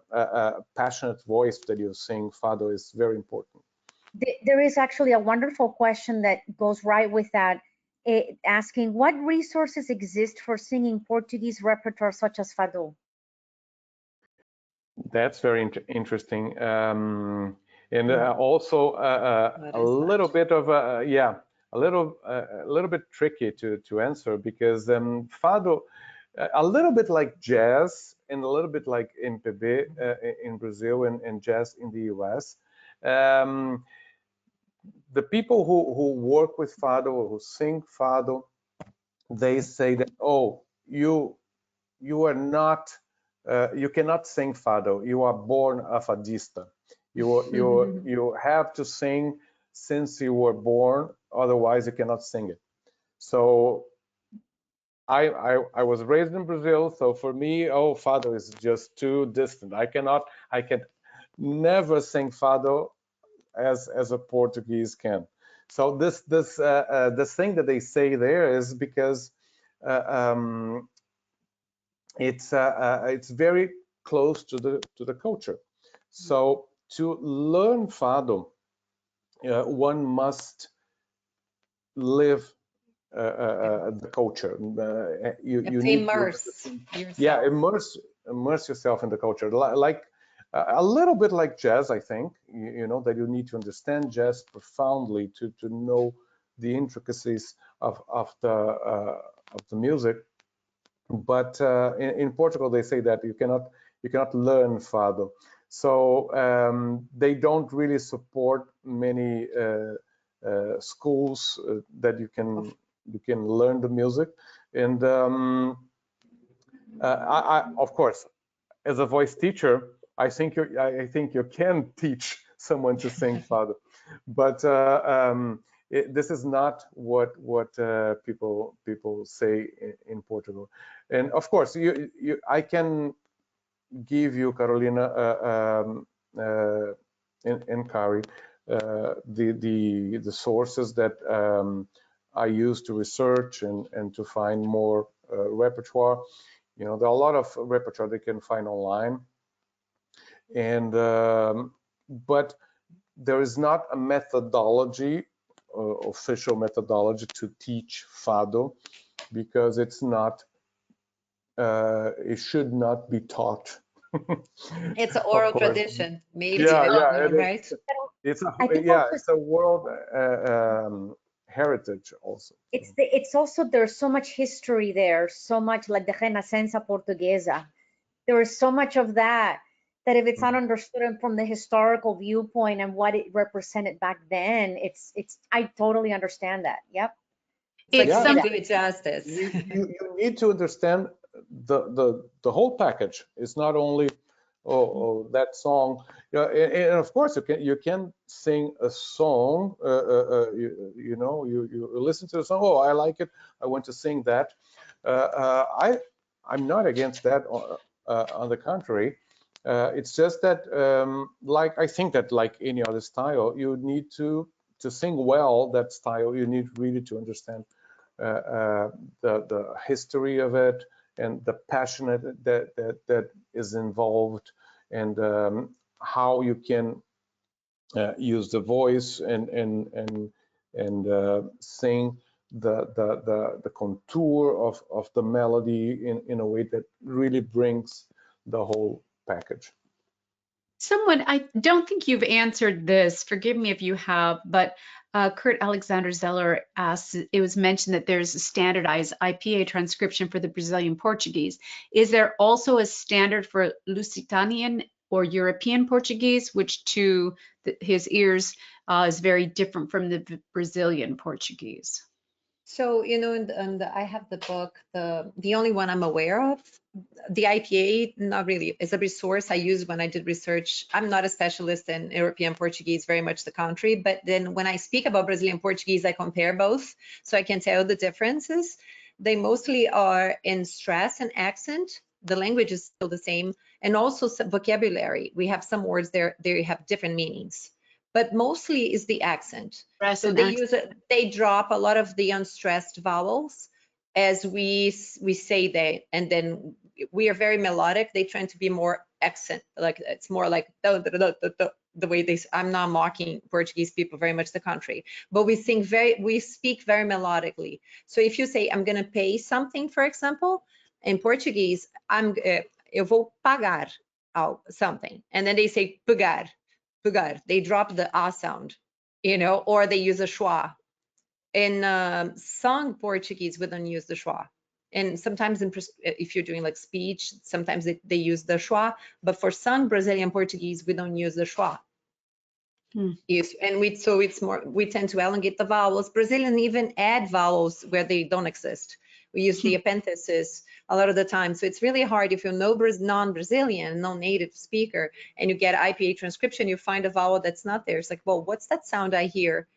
passionate voice that you sing fado is very important. There is actually a wonderful question that goes right with that, asking what resources exist for singing Portuguese repertoire such as fado? That's very interesting, and also a little bit of a little bit tricky to answer, because fado, a little bit like jazz and a little bit like MPB in Brazil and jazz in the US. The people who work with fado, who sing fado, they say that, oh, you are not. You cannot sing fado. You are born a fadista. You have to sing since you were born. Otherwise, you cannot sing it. So I was raised in Brazil. So for me, oh, fado is just too distant. I can never sing fado as a Portuguese can. So this thing that they say there is because it's very close to the culture. So to learn fado, one must live the culture. You need immerse yourself. Yeah, immerse yourself in the culture. Like a little bit like jazz, I think. You know that you need to understand jazz profoundly to know the intricacies of the music. But in Portugal, they say that you cannot learn fado. So they don't really support many schools that you can learn the music. And I of course, as a voice teacher, I think you can teach someone to sing fado, but this is not what people say in Portugal. And of course, I can give you, Carolina and Kari, the sources that I use to research and to find more repertoire. You know, there are a lot of repertoire they can find online, and but there is not a methodology official methodology to teach fado, because it's not, it should not be taught. It's an Of oral course. tradition, maybe. Yeah, I don't yeah, know, right? it's I a, think yeah, also it's a world heritage also. it's also, there's so much history there, so much like the Renascença Portuguesa. There is so much of that if it's not understood from the historical viewpoint and what it represented back then, it's I totally understand that. Yep. It's like It's some something. justice. You need to understand the whole package. It's not only that song. Yeah, and of course you can sing a song. You know, you listen to the song. Oh, I like it. I want to sing that. I'm not against that. On the contrary, it's just that like I think that like any other style, you need to sing well that style. You need really to understand the history of it and the passion that is involved, and how you can use the voice and sing the contour of the melody in a way that really brings the whole package. Someone, I don't think you've answered this, forgive me if you have, but Kurt Alexander Zeller asks, it was mentioned that there's a standardized IPA transcription for the Brazilian Portuguese. Is there also a standard for Lusitanian or European Portuguese, which to his ears is very different from the Brazilian Portuguese? So, you know, I have the book, the only one I'm aware of, the IPA, not really, is a resource I use when I did research. I'm not a specialist in European Portuguese, very much the contrary, but then when I speak about Brazilian Portuguese, I compare both, so I can tell the differences. They mostly are in stress and accent. The language is still the same, and also some vocabulary. We have some words there, they have different meanings, but mostly is the accent. So they use it, they drop a lot of the unstressed vowels as we say they, and then we are very melodic. They tend to be more accent, like it's more like the way they. I'm not mocking Portuguese people, very much the contrary, but we speak very melodically. So if you say I'm gonna pay something, for example, in Portuguese, eu vou pagar something, and then they say pagar. They drop the a sound, you know, or they use a schwa. In sung Portuguese, we don't use the schwa. And sometimes if you're doing like speech, sometimes they use the schwa, but for sung Brazilian Portuguese, we don't use the schwa. And so it's more, we tend to elongate the vowels. Brazilian even add vowels where they don't exist. We use the epenthesis a lot of the time. So it's really hard if you're non-Brazilian, non-native speaker, and you get IPA transcription, you find a vowel that's not there. It's like, well, what's that sound I hear?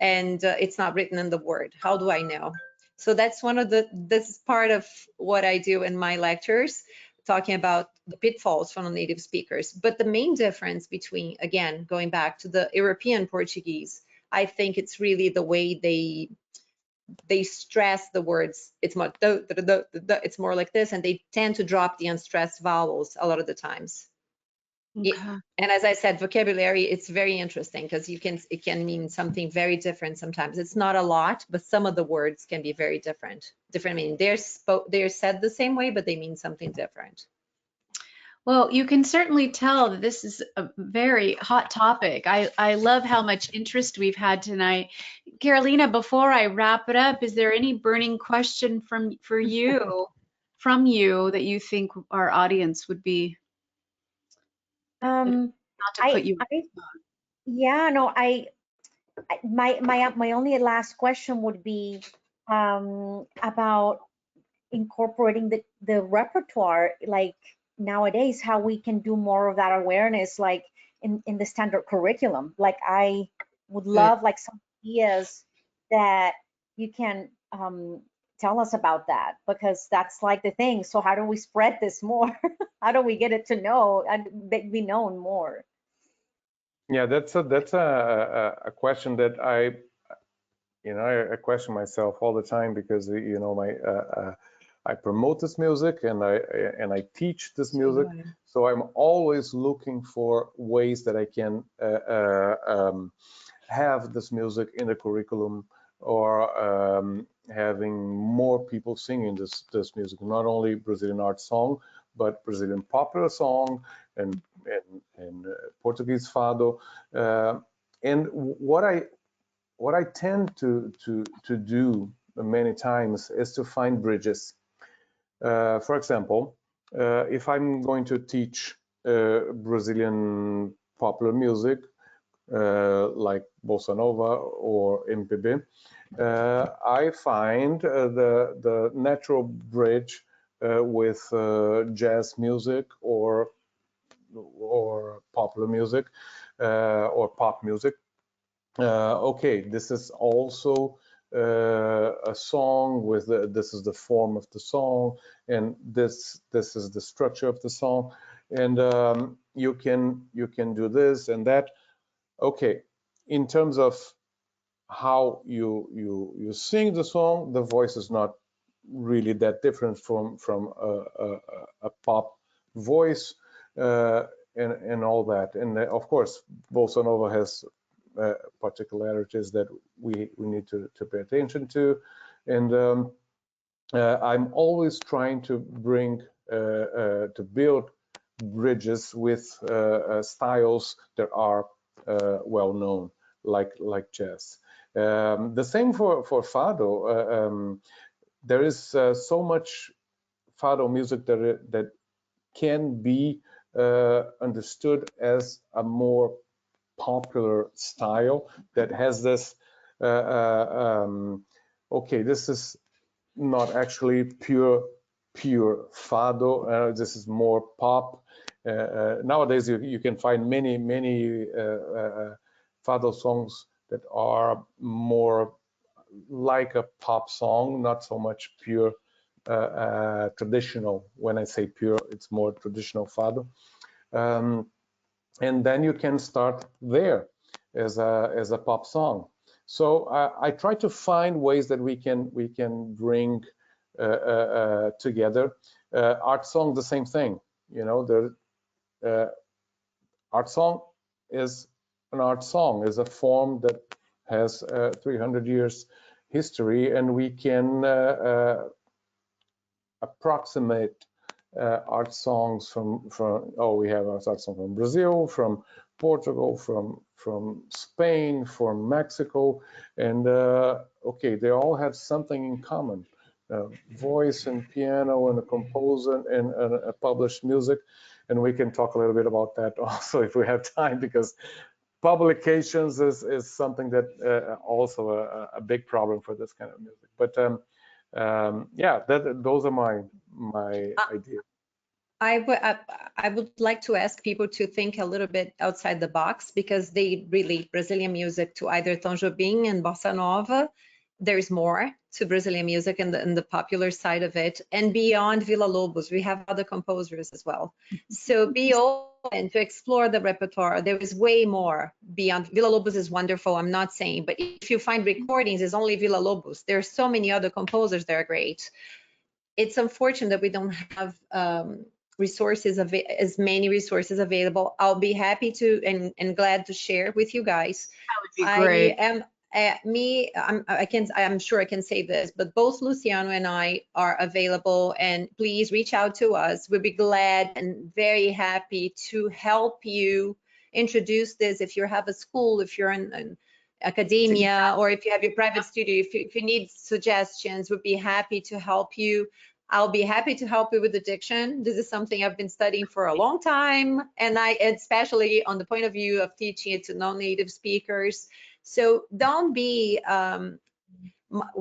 And it's not written in the word. How do I know? So that's this is part of what I do in my lectures, talking about the pitfalls from native speakers. But the main difference between, again, going back to the European Portuguese, I think it's really the way they stress the words. It's more it's more like this, and they tend to drop the unstressed vowels a lot of the times. Okay. And as I said, vocabulary, it's very interesting because it can mean something very different sometimes. It's not a lot, but some of the words can be very different meaning. They're said the same way, but they mean something different. Well, you can certainly tell that this is a very hot topic. I love how much interest we've had tonight. Carolina, before I wrap it up, is there any burning question from you that you think our audience would be? Not to put you. Yeah, no, my only last question would be about incorporating the repertoire, like nowadays, how we can do more of that awareness, like in the standard curriculum. Like I would love like some ideas that you can tell us about that, because that's like the thing. So how do we spread this more? How do we get it to know and be known more? Yeah, that's a question that I question myself all the time, because I promote this music and I teach this music, so I'm always looking for ways that I can have this music in the curriculum, or having more people singing this music, not only Brazilian art song, but Brazilian popular song and Portuguese-sung. And what I tend to do many times is to find bridges. For example, if I'm going to teach Brazilian popular music, like bossa nova or MPB, I find the natural bridge with jazz music or popular music or pop music. Okay, this is also a song with this is the form of the song, and this is the structure of the song, and you can do this and that. Okay, in terms of how you sing the song, the voice is not really that different from a pop voice, and all that. And of course, bossa nova has particularities that we need to pay attention to. And I'm always trying to bring to build bridges with styles that are well known, like jazz. The same for fado. There is so much fado music that can be understood as a more popular style that has this. Okay, this is not actually pure fado. This is more pop. Nowadays, you can find many fado songs that are more like a pop song, not so much pure traditional. When I say pure, it's more traditional fado. And then you can start there as a pop song. So I try to find ways that we can bring together. Art song, the same thing. You know, the art song is an art song, is a form that has 300 years history, and we can approximate art songs from we have art songs from Brazil, from Portugal, from Spain, from Mexico, and okay, they all have something in common: voice and piano and a composer and a published music. And we can talk a little bit about that also if we have time, because publications is something that also a big problem for this kind of music. But yeah, those are my ideas. I would like to ask people to think a little bit outside the box, because they relate Brazilian music to either Tom Jobim and bossa nova. There's more to Brazilian music in the popular side of it, and beyond Villa-Lobos, we have other composers as well. So be open to explore the repertoire. There is way more beyond. Villa-Lobos is wonderful, I'm not saying, but if you find recordings, it's only Villa-Lobos. There's so many other composers that are great. It's unfortunate that we don't have resources as many resources available. I'll be happy to and glad to share with you guys. That would be great. I'm sure I can say this, but both Luciano and I are available, and please reach out to us. We'll be glad and very happy to help you introduce this. If you have a school, if you're in academia, or if you have your private studio, if you need suggestions, we'll be happy to help you. I'll be happy to help you with the diction. This is something I've been studying for a long time, and especially on the point of view of teaching it to non-native speakers. So don't be,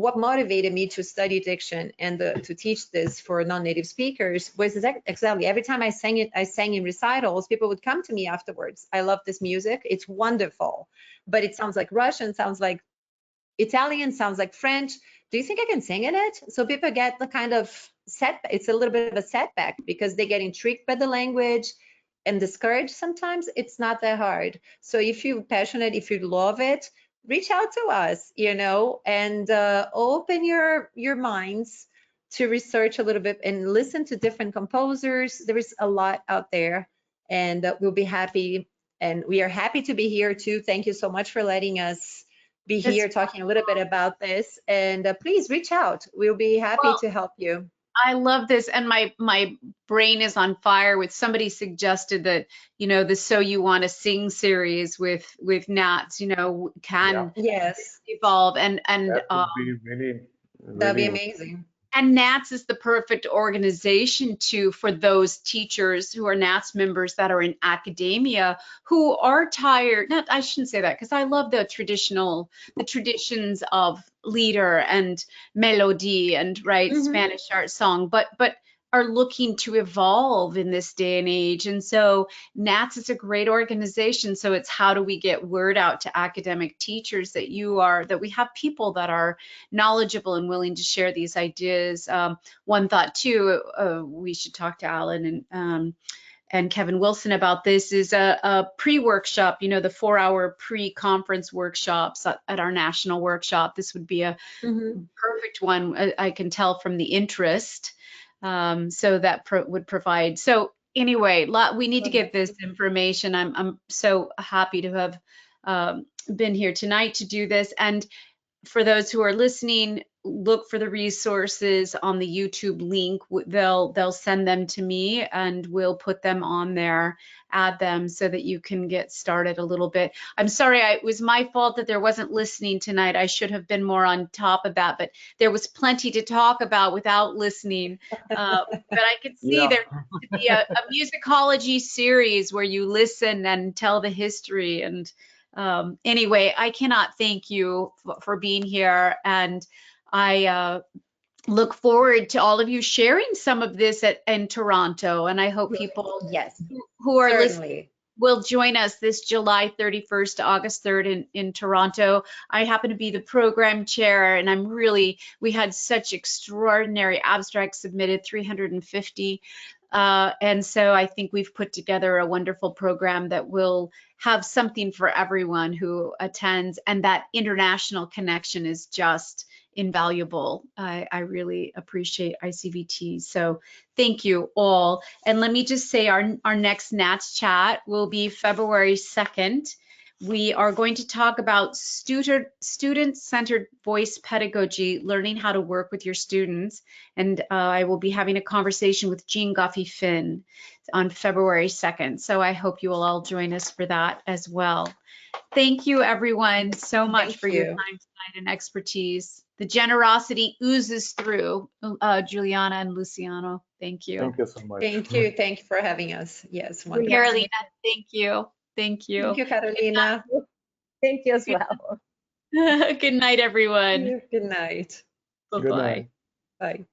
what motivated me to study diction and to teach this for non-native speakers was exactly every time I sang in recitals, people would come to me afterwards. I love this music, it's wonderful, but it sounds like Russian, sounds like Italian, sounds like French. Do you think I can sing in it? So people get the kind of setback. It's a little bit of a setback because they get intrigued by the language and discouraged sometimes. It's not that hard. So if you're passionate, if you love it, reach out to us, and open your minds to research a little bit and listen to different composers. There is a lot out there, and we'll be happy And we are happy to be here too. Thank you so much for letting us be here talking a little bit about this. And please reach out. We'll be happy to help you. I love this, and my brain is on fire with somebody suggested that, you know, the So You Want to Sing series with NATS, you know, can evolve, and that would be really that'd be amazing. And NATS is the perfect organization for those teachers who are NATS members that are in academia who are tired. I shouldn't say that, because I love the traditions of lieder and melody and Spanish art song, but are looking to evolve in this day and age. And so NATS is a great organization. So it's how do we get word out to academic teachers that we have people that are knowledgeable and willing to share these ideas. One thought too, we should talk to Alan and Kevin Wilson about this, is a pre-workshop, you know, the 4-hour pre-conference workshops at our national workshop. This would be a perfect one, I can tell from the interest. So that would provide. So anyway, we need to get this information. I'm so happy to have been here tonight to do this. And for those who are listening, look for the resources on the YouTube link. They'll send them to me, and we'll put them on there, add them so that you can get started a little bit. I'm sorry, it was my fault that there wasn't listening tonight. I should have been more on top of that, but there was plenty to talk about without listening. But I could see there could be a musicology series where you listen and tell the history. And anyway, I cannot thank you for being here, and I look forward to all of you sharing some of this in Toronto, and I hope people who are listening will join us this July 31st to August 3rd in Toronto. I happen to be the program chair, and we had such extraordinary abstracts submitted, 350. And so I think we've put together a wonderful program that will have something for everyone who attends, and that international connection is just invaluable. I really appreciate ICVT. So thank you all. And let me just say our next NATS chat will be February 2nd. We are going to talk about student-centered voice pedagogy, learning how to work with your students. And I will be having a conversation with Jean Goffey-Finn on February 2nd. So I hope you will all join us for that as well. Thank you, everyone, so much for your time tonight and expertise. The generosity oozes through, Juliana and Luciano. Thank you. Thank you so much. Thank you. Thank you for having us. Yes. Wonderful. Carolina, thank you. Thank you. Thank you, Carolina. Thank you as well. Good night, everyone. Good night. Bye-bye. Bye.